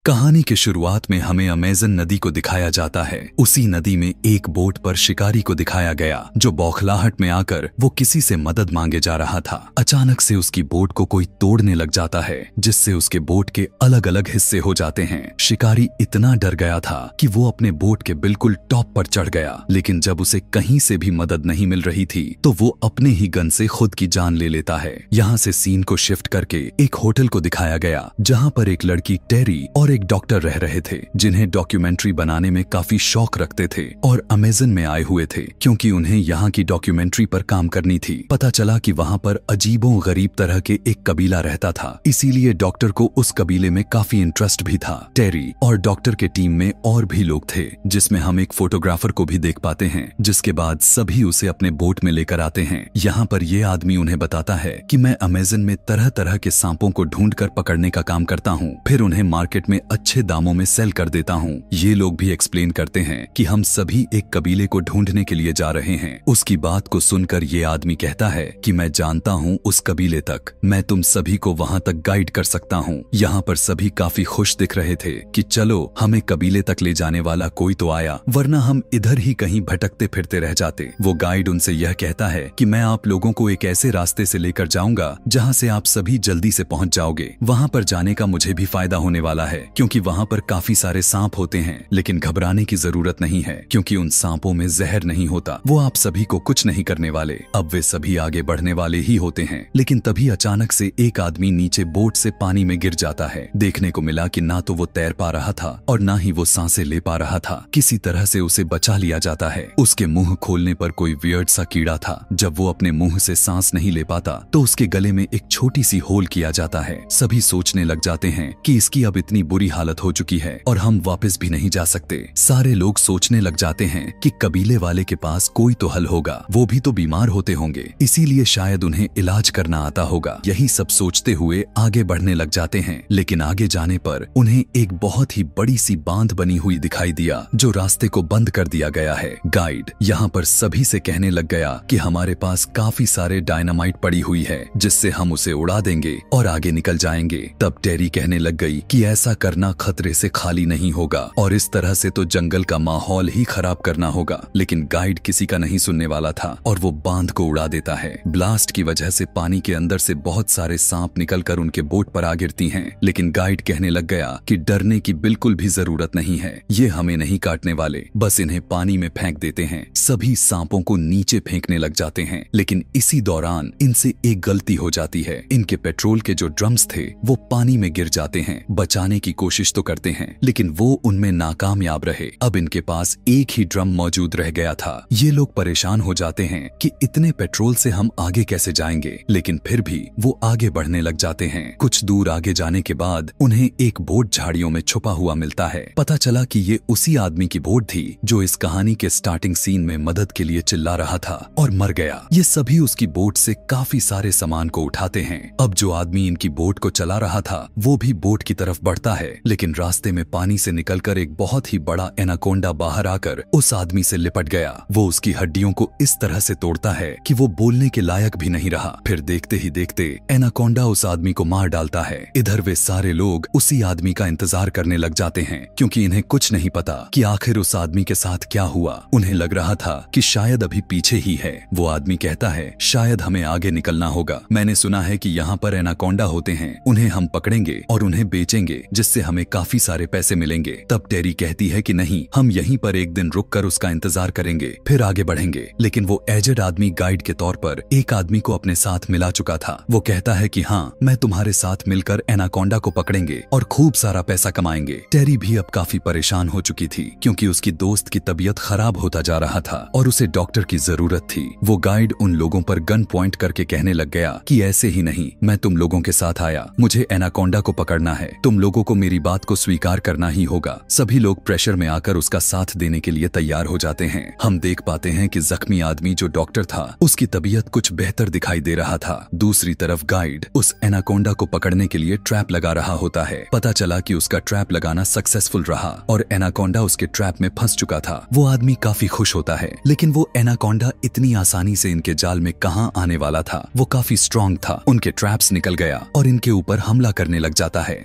कहानी के शुरुआत में हमें अमेज़न नदी को दिखाया जाता है। उसी नदी में एक बोट पर शिकारी को दिखाया गया जो बौखलाहट में आकर वो किसी से मदद मांगे जा रहा था। अचानक से उसकी बोट को कोई तोड़ने लग जाता है जिससे उसके बोट के अलग अलग हिस्से हो जाते हैं। शिकारी इतना डर गया था कि वो अपने बोट के बिल्कुल टॉप पर चढ़ गया, लेकिन जब उसे कहीं से भी मदद नहीं मिल रही थी तो वो अपने ही गन से खुद की जान ले लेता है। यहाँ से सीन को शिफ्ट करके एक होटल को दिखाया गया जहाँ पर एक लड़की टेरी और एक डॉक्टर रह रहे थे जिन्हें डॉक्यूमेंट्री बनाने में काफी शौक रखते थे और अमेज़न में आए हुए थे क्योंकि उन्हें यहाँ की डॉक्यूमेंट्री पर काम करनी थी। पता चला कि वहाँ पर अजीबों गरीब तरह के एक कबीला रहता था, इसीलिए डॉक्टर को उस कबीले में काफी इंटरेस्ट भी था। टेरी और डॉक्टर के टीम में और भी लोग थे जिसमें हम एक फोटोग्राफर को भी देख पाते हैं, जिसके बाद सभी उसे अपने बोट में लेकर आते हैं। यहाँ पर ये आदमी उन्हें बताता है कि मैं अमेज़न में तरह तरह के सांपों को ढूंढकर पकड़ने का काम करता हूँ, फिर उन्हें मार्केट में अच्छे दामों में सेल कर देता हूँ। ये लोग भी एक्सप्लेन करते हैं कि हम सभी एक कबीले को ढूंढने के लिए जा रहे हैं। उसकी बात को सुनकर ये आदमी कहता है कि मैं जानता हूँ उस कबीले तक, मैं तुम सभी को वहाँ तक गाइड कर सकता हूँ। यहाँ पर सभी काफी खुश दिख रहे थे कि चलो हमें कबीले तक ले जाने वाला कोई तो आया, वरना हम इधर ही कहीं भटकते फिरते रह जाते। वो गाइड उनसे यह कहता है कि मैं आप लोगों को एक ऐसे रास्ते से लेकर जाऊंगा जहाँ से आप सभी जल्दी से पहुँच जाओगे। वहाँ पर जाने का मुझे भी फायदा होने वाला है क्योंकि वहाँ पर काफी सारे सांप होते हैं, लेकिन घबराने की जरूरत नहीं है क्योंकि उन सांपों में जहर नहीं होता, वो आप सभी को कुछ नहीं करने वाले। अब वे सभी आगे बढ़ने वाले ही होते हैं, लेकिन तभी अचानक से एक आदमी नीचे बोट से पानी में गिर जाता है। देखने को मिला कि ना तो वो तैर पा रहा था और ना ही वो सांसें ले पा रहा था। किसी तरह से उसे बचा लिया जाता है। उसके मुंह खोलने पर कोई वियर्ड सा कीड़ा था। जब वो अपने मुंह से सांस नहीं ले पाता तो उसके गले में एक छोटी सी होल किया जाता है। सभी सोचने लग जाते हैं कि इसकी अब इतनी बुरी हालत हो चुकी है और हम वापस भी नहीं जा सकते। सारे लोग सोचने लग जाते हैं कि कबीले वाले के पास कोई तो हल होगा, वो भी तो बीमार होते होंगे, इसीलिए शायद उन्हें इलाज करना आता होगा। यही सब सोचते हुए आगे बढ़ने लग जाते हैं, लेकिन आगे जाने पर उन्हें एक बहुत ही बड़ी सी बांध बनी हुई दिखाई दिया जो रास्ते को बंद कर दिया गया है। गाइड यहाँ पर सभी से कहने लग गया कि हमारे पास काफी सारे डायनामाइट पड़ी हुई है जिससे हम उसे उड़ा देंगे और आगे निकल जाएंगे। तब टेरी कहने लग गई कि ऐसा करना खतरे से खाली नहीं होगा और इस तरह से तो जंगल का माहौल ही खराब करना होगा, लेकिन गाइड किसी का नहीं सुनने वाला था और वो बांध को उड़ा देता है। ब्लास्ट की वजह से पानी के अंदर से बहुत सारे सांप निकलकर उनके बोट पर आ गिरती हैं, लेकिन गाइड कहने लग गया कि डरने की बिल्कुल भी जरूरत नहीं है, ये हमें नहीं काटने वाले, बस इन्हें पानी में फेंक देते हैं। सभी सांपों को नीचे फेंकने लग जाते हैं, लेकिन इसी दौरान इनसे एक गलती हो जाती है। इनके पेट्रोल के जो ड्रम्स थे वो पानी में गिर जाते हैं। बचाने की कोशिश तो करते हैं लेकिन वो उनमें नाकामयाब रहे। अब इनके पास एक ही ड्रम मौजूद रह गया था। ये लोग परेशान हो जाते हैं कि इतने पेट्रोल से हम आगे कैसे जाएंगे, लेकिन फिर भी वो आगे बढ़ने लग जाते हैं। कुछ दूर आगे जाने के बाद उन्हें एक बोट झाड़ियों में छुपा हुआ मिलता है। पता चला कि ये उसी आदमी की बोट थी जो इस कहानी के स्टार्टिंग सीन में मदद के लिए चिल्ला रहा था और मर गया। ये सभी उसकी बोट से काफी सारे सामान को उठाते हैं। अब जो आदमी इनकी बोट को चला रहा था वो भी बोट की तरफ बढ़ता है, लेकिन रास्ते में पानी से निकलकर एक बहुत ही बड़ा एनाकोंडा बाहर आकर उस आदमी से लिपट गया। वो उसकी हड्डियों को इस तरह से तोड़ता है कि वो बोलने के लायक भी नहीं रहा। फिर देखते ही देखते एनाकोंडा उस आदमी को मार डालता है। इधर वे सारे लोग उसी आदमी का इंतजार करने लग जाते हैं क्योंकि इन्हें कुछ नहीं पता कि आखिर उस आदमी के साथ क्या हुआ। उन्हें लग रहा था कि शायद अभी पीछे ही है। वो आदमी कहता है शायद हमें आगे निकलना होगा, मैंने सुना है कि यहाँ पर एनाकोंडा होते हैं, उन्हें हम पकड़ेंगे और उन्हें बेचेंगे जिससे हमें काफी सारे पैसे मिलेंगे। तब टेरी कहती है कि नहीं, हम यहीं पर एक दिन रुककर उसका इंतजार करेंगे फिर आगे बढ़ेंगे। लेकिन वो एजेड आदमी गाइड के तौर पर एक आदमी को अपने साथ मिला चुका था। वो कहता है कि हाँ, मैं तुम्हारे साथ मिलकर एनाकोंडा को पकड़ेंगे और खूब सारा पैसा कमाएंगे। टेरी भी अब काफी परेशान हो चुकी थी क्योंकि उसकी दोस्त की तबीयत खराब होता जा रहा था और उसे डॉक्टर की जरूरत थी। वो गाइड उन लोगों पर गन पॉइंट करके कहने लग गया कि ऐसे ही नहीं, मैं तुम लोगों के साथ आया, मुझे एनाकोंडा को पकड़ना है, तुम लोगों को मेरी बात को स्वीकार करना ही होगा। सभी लोग प्रेशर में आकर उसका साथ देने के लिए तैयार हो जाते हैं। हम देख पाते हैं कि जख्मी आदमी जो डॉक्टर था उसकी तबीयत कुछ बेहतर दिखाई दे रहा था। दूसरी तरफ गाइड उस एनाकोंडा को पकड़ने के लिए ट्रैप लगा रहा होता है। पता चला कि उसका ट्रैप लगाना सक्सेसफुल रहा और एनाकोंडा उसके ट्रैप में फंस चुका था। वो आदमी काफी खुश होता है, लेकिन वो एनाकोंडा इतनी आसानी से इनके जाल में कहां आने वाला था। वो काफी स्ट्रांग था। उनके ट्रैप्स निकल गया और इनके ऊपर हमला करने लग जाता है।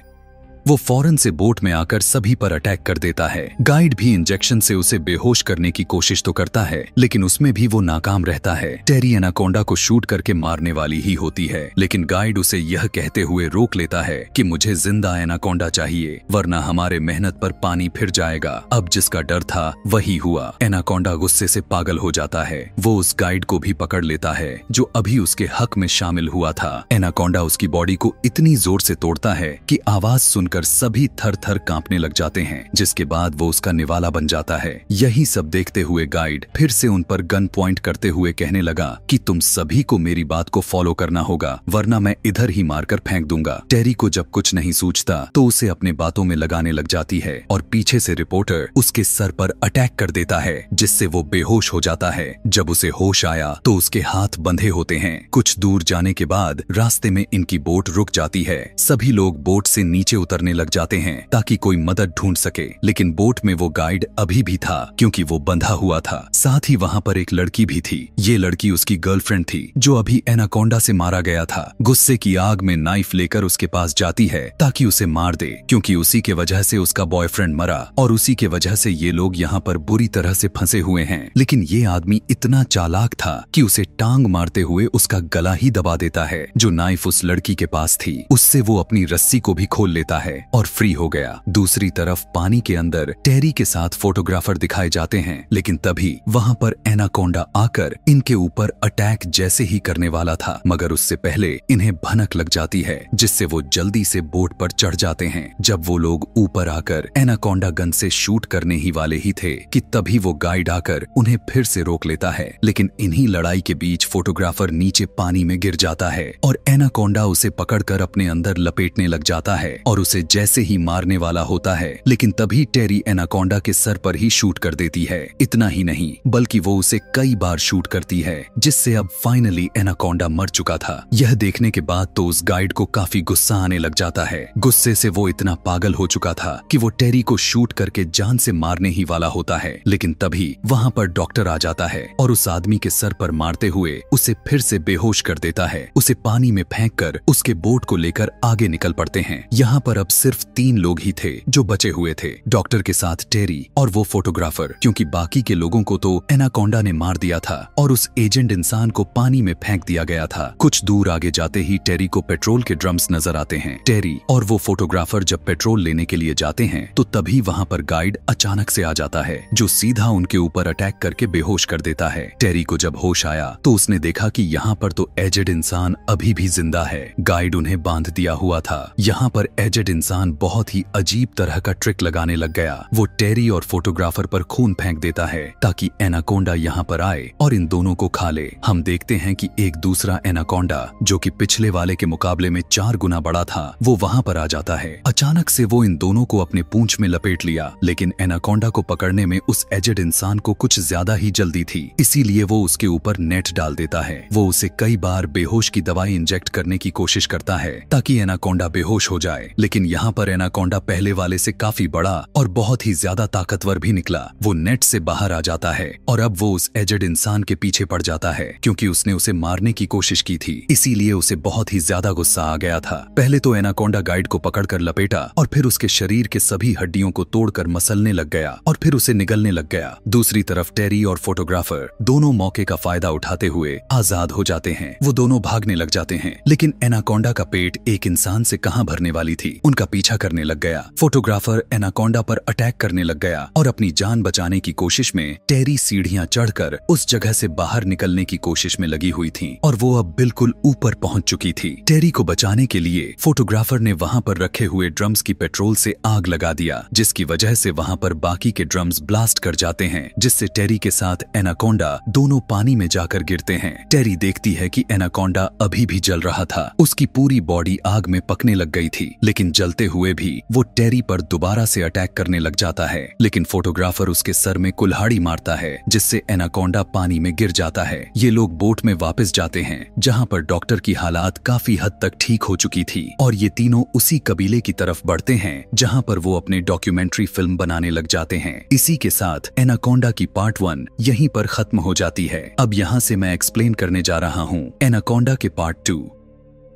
वो फौरन से बोट में आकर सभी पर अटैक कर देता है। गाइड भी इंजेक्शन से उसे बेहोश करने की कोशिश तो करता है, लेकिन उसमें भी वो नाकाम रहता है। टेरी एनाकोंडा को शूट करके मारने वाली ही होती है, लेकिन गाइड उसे यह कहते हुए रोक लेता है कि मुझे जिंदा एनाकोंडा चाहिए, वरना हमारे मेहनत पर पानी फिर जाएगा। अब जिसका डर था वही हुआ। एनाकोंडा गुस्से से पागल हो जाता है। वो उस गाइड को भी पकड़ लेता है जो अभी उसके हक में शामिल हुआ था। एनाकोंडा उसकी बॉडी को इतनी जोर से तोड़ता है कि आवाज सुनकर सभी थर थर कांपने लग जाते हैं, जिसके बाद वो उसका निवाला बन जाता है। यही सब देखते हुए गाइड फिर से उन पर गन पॉइंट करते हुए कहने लगा कि तुम सभी को मेरी बात को फॉलो करना होगा, वरना मैं इधर ही मारकर फेंक दूंगा। टेरी को जब कुछ नहीं सूझता तो उसे अपने बातों में लगाने लग जाती है और पीछे से रिपोर्टर उसके सर पर अटैक कर देता है, जिससे वो बेहोश हो जाता है। जब उसे होश आया तो उसके हाथ बंधे होते हैं। कुछ दूर जाने के बाद रास्ते में इनकी बोट रुक जाती है। सभी लोग बोट से नीचे उतरने लग जाते हैं ताकि कोई मदद ढूंढ सके, लेकिन बोट में वो गाइड अभी भी था क्योंकि वो बंधा हुआ था। साथ ही वहाँ पर एक लड़की भी थी। ये लड़की उसकी गर्लफ्रेंड थी जो अभी एनाकोंडा से मारा गया था। गुस्से की आग में नाइफ लेकर उसके पास जाती है ताकि उसे मार दे, क्योंकि उसी के वजह से उसका बॉयफ्रेंड मरा और उसी के वजह से ये लोग यहाँ पर बुरी तरह से फंसे हुए हैं। लेकिन ये आदमी इतना चालाक था कि उसे टांग मारते हुए उसका गला ही दबा देता है। जो नाइफ उस लड़की के पास थी उससे वो अपनी रस्सी को भी खोल लेता है और फ्री हो गया। दूसरी तरफ पानी के अंदर टेरी के साथ फोटोग्राफर दिखाए जाते हैं, लेकिन तभी वहाँ पर एनाकोंडा आकर इनके ऊपर अटैक जैसे ही करने वाला था, मगर उससे पहले इन्हें भनक लग जाती है, जिससे वो जल्दी से बोट पर चढ़ जाते हैं। जब वो लोग ऊपर आकर एनाकोंडा गन से शूट करने ही वाले ही थे कि तभी वो गाइड आकर उन्हें फिर से रोक लेता है, लेकिन इन्हीं लड़ाई के बीच फोटोग्राफर नीचे पानी में गिर जाता है और एनाकोंडा उसे पकड़कर अपने अंदर लपेटने लग जाता है और उसे जैसे ही मारने वाला होता है, लेकिन तभी टेरी एनाकोंडा के सर पर ही शूट कर देती है। इतना ही नहीं बल्कि वो उसे कई बार शूट करती है, जिससे अब फाइनली एनाकोंडा मर चुका था। यह देखने के बाद तो उस गाइड को काफी गुस्सा आने लग जाता है। गुस्से से वो इतना पागल हो चुका था कि वो टेरी को शूट करके जान से मारने ही वाला होता है, लेकिन तभी वहाँ पर डॉक्टर आ जाता है और उस आदमी के सर पर मारते हुए उसे फिर से बेहोश कर देता है। उसे पानी में फेंककर उसके बोट को लेकर आगे निकल पड़ते हैं। यहाँ पर अब सिर्फ 3 लोग ही थे जो बचे हुए थे, डॉक्टर के साथ टेरी और वो फोटोग्राफर, क्योंकि बाकी के लोगों को तो एनाकोंडा ने मार दिया था और उस एजेंट इंसान को पानी में फेंक दिया गया था। कुछ दूर आगे जाते ही टेरी को पेट्रोल के ड्रम्स नजर आते हैं। टेरी और वो फोटोग्राफर जब पेट्रोल लेने के लिए जाते हैं तो तभी वहाँ पर गाइड अचानक से आ जाता है, जो सीधा उनके ऊपर अटैक करके बेहोश कर देता है। टेरी को जब होश आया तो उसने देखा कि यहाँ पर तो एजेड इंसान अभी भी जिंदा है। गाइड उन्हें बांध दिया हुआ था। यहाँ पर एजेड इंसान बहुत ही अजीब तरह का ट्रिक लगाने लग गया। वो टेरी और फोटोग्राफर पर खून फेंक देता है ताकि एनाकोंडा यहाँ पर आए और इन दोनों को खा ले। हम देखते हैं कि एक दूसरा एनाकोंडा, जो कि पिछले वाले के मुकाबले में 4 गुना बड़ा था, वो वहाँ पर आ जाता है। अचानक से वो इन दोनों को अपने पूंछ में लपेट लिया, लेकिन एनाकोंडा को पकड़ने में उस एजेड इंसान को कुछ ज्यादा ही जल्दी थी, इसीलिए वो उसके ऊपर नेट डाल देता है। वो उसे कई बार बेहोश की दवाई इंजेक्ट करने की कोशिश करता है ताकि एनाकोंडा बेहोश हो जाए, लेकिन यहाँ पर एनाकोंडा पहले वाले से काफी बड़ा और बहुत ही ज्यादा ताकतवर भी निकला। वो नेट से बाहर आ जाता है और अब वो उस एजेड इंसान के पीछे पड़ जाता है, क्योंकि उसने उसे मारने की कोशिश की थी, इसीलिए उसे बहुत ही ज्यादा गुस्सा आ गया था। पहले तो एनाकोंडा गाइड को पकड़कर लपेटा और फिर उसके शरीर के सभी हड्डियों को तोड़कर मसलने लग गया और फिर उसे निगलने लग गया। दूसरी तरफ टेरी और फोटोग्राफर दोनों मौके का फायदा उठाते हुए आजाद हो जाते हैं। वो दोनों भागने लग जाते हैं, लेकिन एनाकोंडा का पेट एक इंसान से कहां भरने वाली थी, उनका पीछा करने लग गया। फोटोग्राफर एनाकोंडा पर अटैक करने लग गया और अपनी जान बचाने की कोशिश में टेरी सीढ़ियां चढ़कर उस जगह से बाहर निकलने की कोशिश में लगी हुई थी और वो अब बिल्कुल ऊपर पहुंच चुकी थी। टेरी को बचाने के लिए फोटोग्राफर ने वहां पर रखे हुए ड्रम्स की पेट्रोल से आग लगा दिया, जिसकी वजह से वहां पर बाकी के ड्रम्स ब्लास्ट कर जाते हैं, जिससे टेरी के साथ एनाकोंडा दोनों पानी में जाकर गिरते हैं। टेरी देखती है कि एनाकोंडा अभी भी जल रहा था। उसकी पूरी बॉडी आग में पकने लग गई थी, लेकिन जलते हुए भी वो टेरी पर दोबारा से अटैक करने लग जाता है, लेकिन फोटोग्राफर उसके सर में कुल्हाड़ी मारता है, जिससे एनाकोंडा पानी में गिर जाता है। ये लोग बोट में वापस जाते हैं, जहां पर डॉक्टर की हालात काफी हद तक ठीक हो चुकी थी और ये तीनों उसी कबीले की तरफ बढ़ते हैं जहां पर वो अपने डॉक्यूमेंट्री फिल्म बनाने लग जाते हैं। इसी के साथ एनाकोंडा की पार्ट 1 यहीं पर खत्म हो जाती है। अब यहाँ से मैं एक्सप्लेन करने जा रहा हूँ एनाकोंडा के पार्ट 2।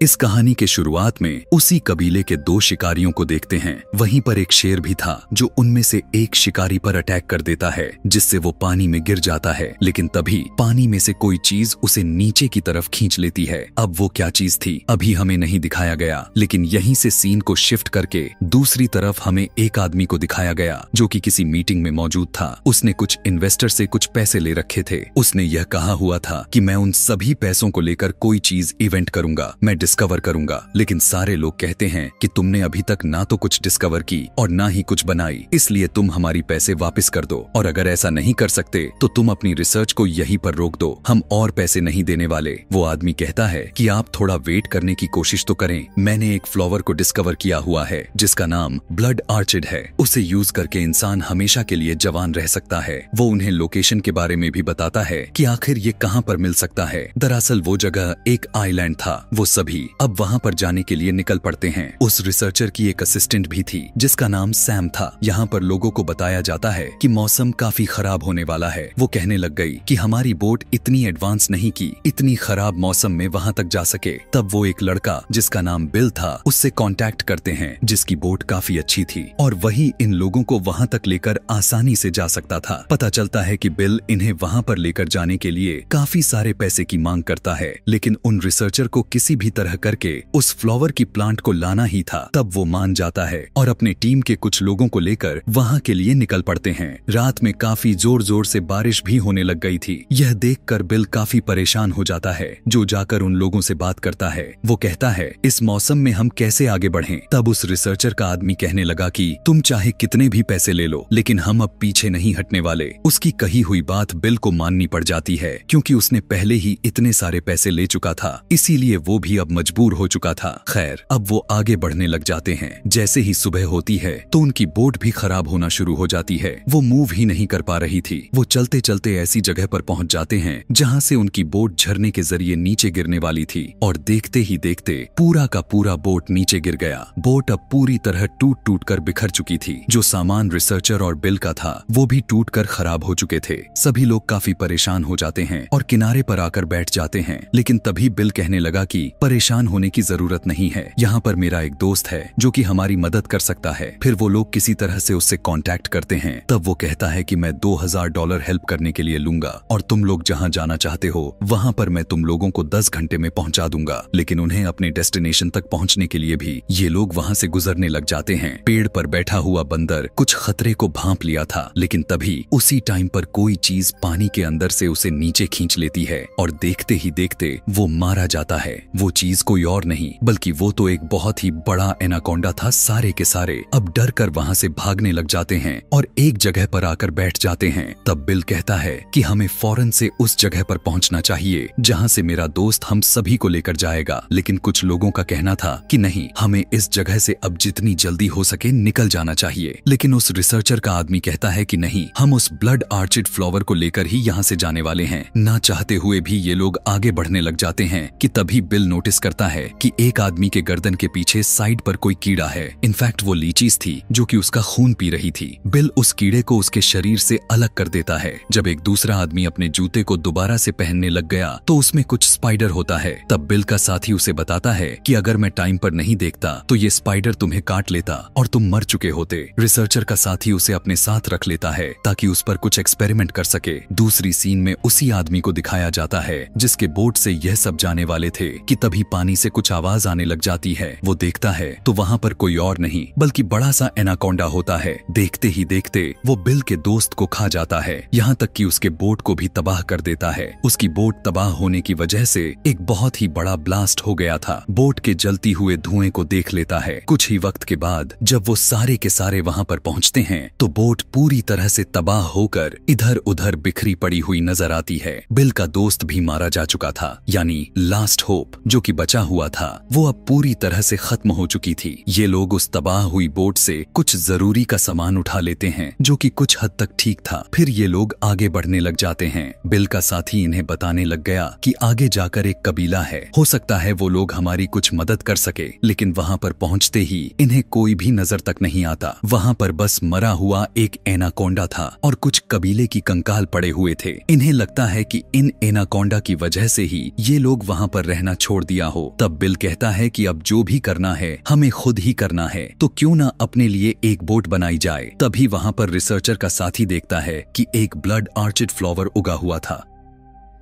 इस कहानी के शुरुआत में उसी कबीले के 2 शिकारियों को देखते हैं। वहीं पर एक शेर भी था जो उनमें से एक शिकारी पर अटैक कर देता है, जिससे वो पानी में गिर जाता है। लेकिन तभी पानी में से कोई चीज उसे नीचे की तरफ खींच लेती है। अब वो क्या चीज थी अभी हमें नहीं दिखाया गया, लेकिन यहीं से सीन को शिफ्ट करके दूसरी तरफ हमें एक आदमी को दिखाया गया जो कि किसी मीटिंग में मौजूद था। उसने कुछ इन्वेस्टर से कुछ पैसे ले रखे थे। उसने यह कहा हुआ था कि मैं उन सभी पैसों को लेकर कोई चीज इवेंट करूंगा, मैं डिस्कवर करूंगा। लेकिन सारे लोग कहते हैं कि तुमने अभी तक ना तो कुछ डिस्कवर की और ना ही कुछ बनाई, इसलिए तुम हमारी पैसे वापस कर दो, और अगर ऐसा नहीं कर सकते तो तुम अपनी रिसर्च को यहीं पर रोक दो, हम और पैसे नहीं देने वाले। वो आदमी कहता है कि आप थोड़ा वेट करने की कोशिश तो करें, मैंने एक फ्लावर को डिस्कवर किया हुआ है जिसका नाम ब्लड आर्चिड है। उसे यूज करके इंसान हमेशा के लिए जवान रह सकता है। वो उन्हें लोकेशन के बारे में भी बताता है कि आखिर ये कहाँ पर मिल सकता है। दरअसल वो जगह एक आइलैंड था। वो सभी अब वहाँ पर जाने के लिए निकल पड़ते हैं। उस रिसर्चर की एक असिस्टेंट भी थी जिसका नाम सैम था। यहाँ पर लोगों को बताया जाता है कि मौसम काफी खराब होने वाला है। वो कहने लग गई कि हमारी बोट इतनी एडवांस नहीं की इतनी खराब मौसम में वहाँ तक जा सके। तब वो एक लड़का जिसका नाम बिल था उससे कांटेक्ट करते हैं, जिसकी बोट काफी अच्छी थी और वही इन लोगों को वहाँ तक लेकर आसानी से जा सकता था। पता चलता है कि बिल इन्हें वहाँ पर लेकर जाने के लिए काफी सारे पैसे की मांग करता है, लेकिन उन रिसर्चर को किसी भी तरह करके उस फ्लावर की प्लांट को लाना ही था। तब वो मान जाता है और अपने टीम के कुछ लोगों को लेकर वहाँ के लिए निकल पड़ते हैं। रात में काफी जोर जोर से बारिश भी होने लग गई थी। यह देखकर बिल काफी परेशान हो जाता है, जो जाकर उन लोगों से बात करता है। वो कहता है इस मौसम में हम कैसे आगे बढ़ें। तब उस रिसर्चर का आदमी कहने लगा कि तुम चाहे कितने भी पैसे ले लो, लेकिन हम अब पीछे नहीं हटने वाले। उसकी कही हुई बात बिल को माननी पड़ जाती है, क्योंकि उसने पहले ही इतने सारे पैसे ले चुका था, इसीलिए वो भी अब मजबूर हो चुका था। खैर, अब वो आगे बढ़ने लग जाते हैं। जैसे ही सुबह होती है तो उनकी बोट भी खराब होना शुरू हो जाती है। वो मूव ही नहीं कर पा रही थी। वो चलते चलते ऐसी जगह पर पहुंच जाते हैं जहां से उनकी बोट झरने के जरिए नीचे गिरने वाली थी, और देखते ही देखते पूरा का पूरा बोट नीचे गिर गया। बोट अब पूरी तरह टूट टूट कर बिखर चुकी थी। जो सामान रिसर्चर और बिल का था वो भी टूट कर खराब हो चुके थे। सभी लोग काफी परेशान हो जाते हैं और किनारे पर आकर बैठ जाते हैं। लेकिन तभी बिल कहने लगा कि परेशान होने की जरूरत नहीं है, यहाँ पर मेरा एक दोस्त है जो कि हमारी मदद कर सकता है। फिर वो लोग किसी तरह से उससे कांटेक्ट करते हैं। तब वो कहता है कि मैं $2000 हेल्प करने के लिए लूंगा, और तुम लोग जहाँ जाना चाहते हो वहाँ पर मैं तुम लोगों को 10 घंटे में पहुँचा दूंगा। लेकिन उन्हें अपने डेस्टिनेशन तक पहुँचने के लिए भी ये लोग वहाँ से गुजरने लग जाते हैं। पेड़ पर बैठा हुआ बंदर कुछ खतरे को भांप लिया था, लेकिन तभी उसी टाइम पर कोई चीज पानी के अंदर से उसे नीचे खींच लेती है, और देखते ही देखते वो मारा जाता है। वो चीज कोई और नहीं बल्कि वो तो एक बहुत ही बड़ा एनाकोंडा था। सारे के सारे अब डर कर वहाँ से भागने लग जाते हैं और एक जगह पर आकर बैठ जाते हैं। तब बिल कहता है कि हमें फौरन से उस जगह पर पहुंचना चाहिए जहाँ से मेरा दोस्त हम सभी को लेकर जाएगा। लेकिन कुछ लोगों का कहना था कि नहीं, हमें इस जगह से अब जितनी जल्दी हो सके निकल जाना चाहिए। लेकिन उस रिसर्चर का आदमी कहता है कि नहीं, हम उस ब्लड आर्चिड फ्लावर को लेकर ही यहाँ से जाने वाले हैं। ना चाहते हुए भी ये लोग आगे बढ़ने लग जाते हैं कि तभी बिल नोटिस करता है कि एक आदमी के गर्दन के पीछे साइड पर कोई कीड़ा है। इनफैक्ट वो लीचीज थी जो कि उसका खून पी रही थी। बिल उस कीड़े को उसके शरीर से अलग कर देता है। जब एक दूसरा आदमी अपने जूते को दोबारा से पहनने लग गया तो उसमें कुछ स्पाइडर होता है। तब बिल का साथी उसे बताता है कि अगर मैं टाइम पर नहीं देखता तो ये स्पाइडर तुम्हें काट लेता और तुम मर चुके होते। रिसर्चर का साथी उसे अपने साथ रख लेता है ताकि उस पर कुछ एक्सपेरिमेंट कर सके। दूसरी सीन में उसी आदमी को दिखाया जाता है जिसके बोट से यह सब जाने वाले थे कि तभी पानी से कुछ आवाज आने लग जाती है। वो देखता है तो वहाँ पर कोई और नहीं बल्कि बड़ा सा एनाकोंडा होता है। देखते ही देखते वो बिल के दोस्त को खा जाता है, यहाँ तक कि उसके बोट को भी तबाह कर देता है। उसकी बोट तबाह होने की वजह से एक बहुत ही बड़ा ब्लास्ट हो गया था। बोट के जलती हुए धुएं को देख लेता है। कुछ ही वक्त के बाद जब वो सारे के सारे वहाँ पर पहुँचते हैं तो बोट पूरी तरह से तबाह होकर इधर उधर बिखरी पड़ी हुई नजर आती है। बिल का दोस्त भी मारा जा चुका था, यानी लास्ट होप जो कि बचा हुआ था वो अब पूरी तरह से खत्म हो चुकी थी। ये लोग उस तबाह हुई बोट से कुछ जरूरी का सामान उठा लेते हैं जो कि कुछ हद तक ठीक था। फिर ये लोग आगे बढ़ने लग जाते हैं। बिल का साथी इन्हें बताने लग गया कि आगे जाकर एक कबीला है, हो सकता है वो लोग हमारी कुछ मदद कर सके। लेकिन वहाँ पर पहुँचते ही इन्हें कोई भी नजर तक नहीं आता। वहाँ पर बस मरा हुआ एक एनाकोंडा था और कुछ कबीले की कंकाल पड़े हुए थे। इन्हें लगता है कि इन एनाकोंडा की वजह से ही ये लोग वहाँ पर रहना छोड़ दिया गया हो। तब बिल कहता है कि अब जो भी करना है हमें खुद ही करना है, तो क्यों ना अपने लिए एक बोट बनाई जाए। तभी वहां पर रिसर्चर का साथी देखता है कि एक ब्लड आर्चिड फ्लावर उगा हुआ था।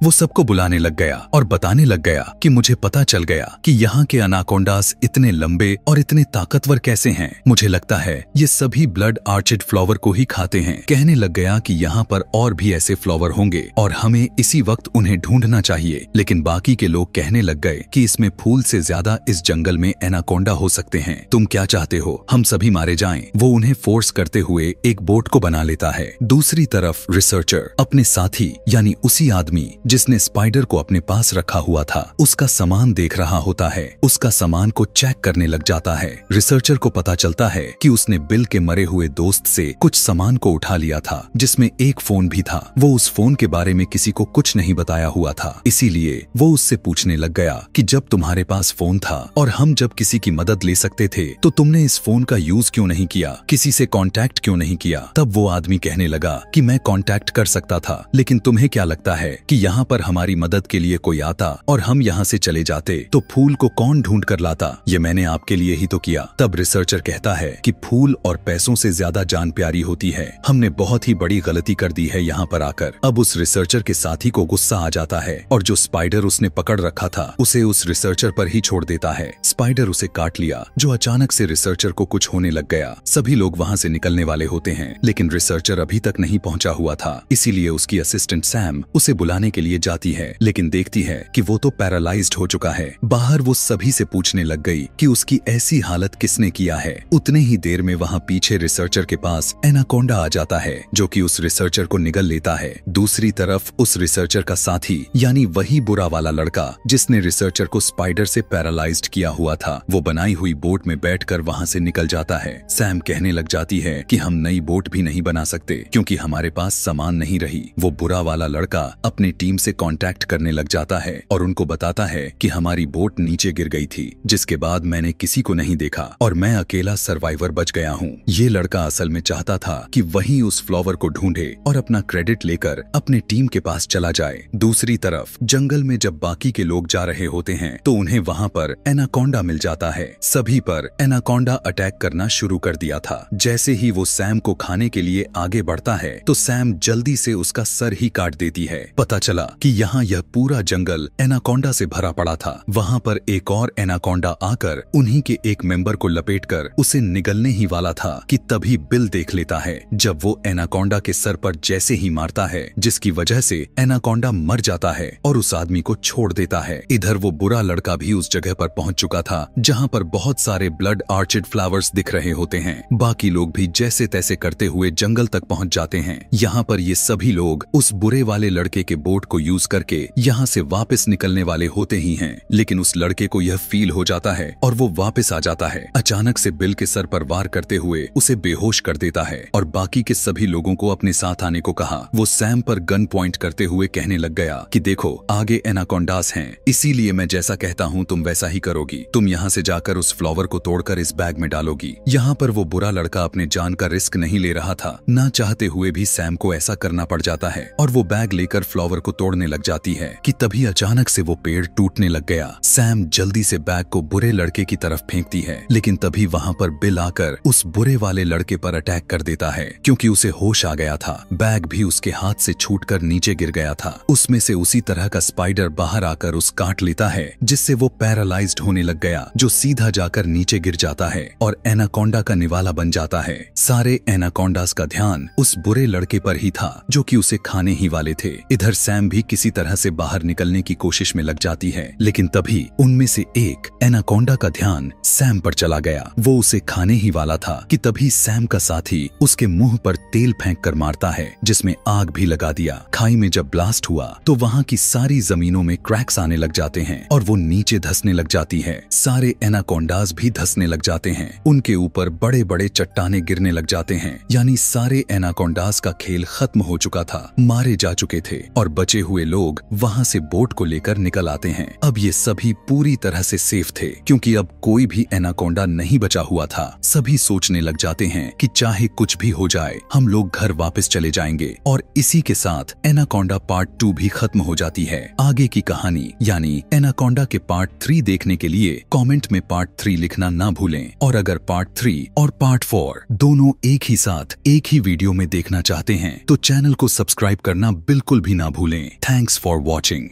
वो सबको बुलाने लग गया और बताने लग गया कि मुझे पता चल गया कि यहाँ के अनाकोंडास इतने लंबे और इतने ताकतवर कैसे हैं। मुझे लगता है ये सभी ब्लड आर्चिड फ्लावर को ही खाते हैं। कहने लग गया कि यहाँ पर और भी ऐसे फ्लावर होंगे और हमें इसी वक्त उन्हें ढूंढना चाहिए। लेकिन बाकी के लोग कहने लग गए कि इसमें फूल से ज्यादा इस जंगल में एनाकोंडा हो सकते हैं। तुम क्या चाहते हो, हम सभी मारे जाएं? वो उन्हें फोर्स करते हुए एक बोट को बना लेता है। दूसरी तरफ रिसर्चर अपने साथी यानी उसी आदमी जिसने स्पाइडर को अपने पास रखा हुआ था उसका सामान देख रहा होता है। उसका सामान को चेक करने लग जाता है। रिसर्चर को पता चलता है कि उसने बिल के मरे हुए दोस्त से कुछ सामान को उठा लिया था जिसमें एक फोन भी था। वो उस फोन के बारे में किसी को कुछ नहीं बताया हुआ था, इसीलिए वो उससे पूछने लग गया कि जब तुम्हारे पास फोन था और हम जब किसी की मदद ले सकते थे तो तुमने इस फोन का यूज क्यों नहीं किया, किसी से कांटेक्ट क्यों नहीं किया? तब वो आदमी कहने लगा कि मैं कांटेक्ट कर सकता था, लेकिन तुम्हें क्या लगता है कि यहाँ पर हमारी मदद के लिए कोई आता और हम यहाँ से चले जाते तो फूल को कौन ढूंढ कर लाता? ये मैंने आपके लिए ही तो किया। तब रिसर्चर कहता है कि फूल और पैसों से ज्यादा जान प्यारी होती है। हमने बहुत ही बड़ी गलती कर दी है यहाँ पर आकर। अब उस रिसर्चर के साथी को गुस्सा आ जाता है और जो स्पाइडर उसने पकड़ रखा था उसे उस रिसर्चर पर ही छोड़ देता है। स्पाइडर उसे काट लिया, जो अचानक से रिसर्चर को कुछ होने लग गया। सभी लोग वहाँ से निकलने वाले होते हैं, लेकिन रिसर्चर अभी तक नहीं पहुँचा हुआ था, इसीलिए उसकी असिस्टेंट सैम उसे बुलाने के लिए जाती है, लेकिन देखती है कि वो तो पैरालाइज्ड हो चुका है। बाहर वो सभी से पूछने लग गई कि उसकी ऐसी हालत किसने किया है। उतने ही देर में वहाँ पीछे रिसर्चर के पास एनाकोंडा आ जाता है जो कि उस रिसर्चर को निगल लेता है। दूसरी तरफ उस रिसर्चर का साथी यानी वही बुरा वाला लड़का जिसने रिसर्चर को स्पाइडर से पैरालाइज्ड किया हुआ था, वो बनाई हुई बोट में बैठकर वहाँ से निकल जाता है। सैम कहने लग जाती है कि हम नई बोट भी नहीं बना सकते क्योंकि हमारे पास सामान नहीं रही। वो बुरा वाला लड़का अपनी टीम से कांटेक्ट करने लग जाता है और उनको बताता है कि हमारी बोट नीचे गिर गई थी, जिसके बाद मैंने किसी को नहीं देखा और मैं अकेला सर्वाइवर बच गया हूँ। ये लड़का असल में चाहता था कि वही उस फ्लावर को ढूंढे और अपना क्रेडिट लेकर अपने टीम के पास चला जाए। दूसरी तरफ जंगल में जब बाकी के लोग जा रहे होते हैं तो उन्हें वहाँ पर एनाकोंडा मिल जाता है। सभी पर एनाकोंडा अटैक करना शुरू कर दिया था। जैसे ही वो सैम को खाने के लिए आगे बढ़ता है तो सैम जल्दी से उसका सर ही काट देती है। पता चला कि यहाँ यह पूरा जंगल एनाकोंडा से भरा पड़ा था। वहाँ पर एक और एनाकोंडा आकर उन्हीं के एक मेंबर को लपेटकर उसे निगलने ही वाला था कि तभी बिल देख लेता है। जब वो एनाकोंडा के सर पर जैसे ही मारता है जिसकी वजह से एनाकोंडा मर जाता है और उस आदमी को छोड़ देता है। इधर वो बुरा लड़का भी उस जगह पर पहुंच चुका था जहाँ पर बहुत सारे ब्लड आर्चिड फ्लावर्स दिख रहे होते हैं। बाकी लोग भी जैसे तैसे करते हुए जंगल तक पहुंच जाते हैं। यहाँ पर ये सभी लोग उस बुरे वाले लड़के के बोट को यूज करके यहाँ से वापस निकलने वाले होते ही हैं, लेकिन उस लड़के को यह फील हो जाता है और वो वापस आ जाता है। अचानक से बिल के सर पर वार करते हुए उसे बेहोश कर देता है और बाकी के सभी लोगों को अपने साथ आने को कहा। वो सैम पर गन पॉइंट करते हुए कहने लग गया कि देखो आगे एनाकोंडास हैं, इसीलिए मैं जैसा कहता हूँ तुम वैसा ही करोगी। तुम यहाँ से जाकर उस फ्लावर को तोड़कर इस बैग में डालोगी। यहाँ पर वो बुरा लड़का अपने जान का रिस्क नहीं ले रहा था, ना चाहते हुए भी सैम को ऐसा करना पड़ जाता है और वो बैग लेकर फ्लावर को तोड़ने लग जाती है कि तभी अचानक से वो पेड़ टूटने लग गया। सैम जल्दी से बैग को बुरे लड़के की तरफ फेंकती है, लेकिन तभी वहाँ पर बिल आकर उस बुरे वाले लड़के पर अटैक कर देता है क्योंकि उसे होश आ गया था। बैग भी उसके हाथ से छूटकर नीचे गिर गया था। उसमें से उसी तरह का स्पाइडर बाहर आकर उस काट लेता है जिससे वो पैरालाइज्ड होने लग गया, जो सीधा जाकर नीचे गिर जाता है और एनाकोंडा का निवाला बन जाता है। सारे एनाकोंडास का ध्यान उस बुरे लड़के पर ही था जो कि उसे खाने ही वाले थे। इधर सैम भी किसी तरह से बाहर निकलने की कोशिश में लग जाती है, लेकिन तभी उनमें से एक एनाकोंडा का ध्यान सैम पर चला गया। वो उसे खाने ही वाला था कि तभी सैम का साथी उसके मुंह पर तेल फेंक कर मारता है जिसमें आग भी लगा दिया। खाई में जब ब्लास्ट हुआ तो वहाँ की सारी जमीनों में क्रैक्स आने लग जाते हैं और वो नीचे धंसने लग जाती है। सारे एनाकोंडास भी धंसने लग जाते हैं। उनके ऊपर बड़े बड़े चट्टाने गिरने लग जाते हैं, यानी सारे एनाकोंडास का खेल खत्म हो चुका था, मारे जा चुके थे और बचे हुए लोग वहां से बोट को लेकर निकल आते हैं। अब ये सभी पूरी तरह से सेफ थे क्योंकि अब कोई भी एनाकोंडा नहीं बचा हुआ था। सभी सोचने लग जाते हैं कि चाहे कुछ भी हो जाए हम लोग घर वापस चले जाएंगे और इसी के साथ एनाकोंडा पार्ट 2 भी खत्म हो जाती है। आगे की कहानी यानी एनाकोंडा के पार्ट 3 देखने के लिए कमेंट में पार्ट 3 लिखना ना भूलें। और अगर पार्ट 3 और पार्ट 4 दोनों एक ही साथ एक ही वीडियो में देखना चाहते हैं तो चैनल को सब्सक्राइब करना बिल्कुल भी ना भूलें। Thanks for watching.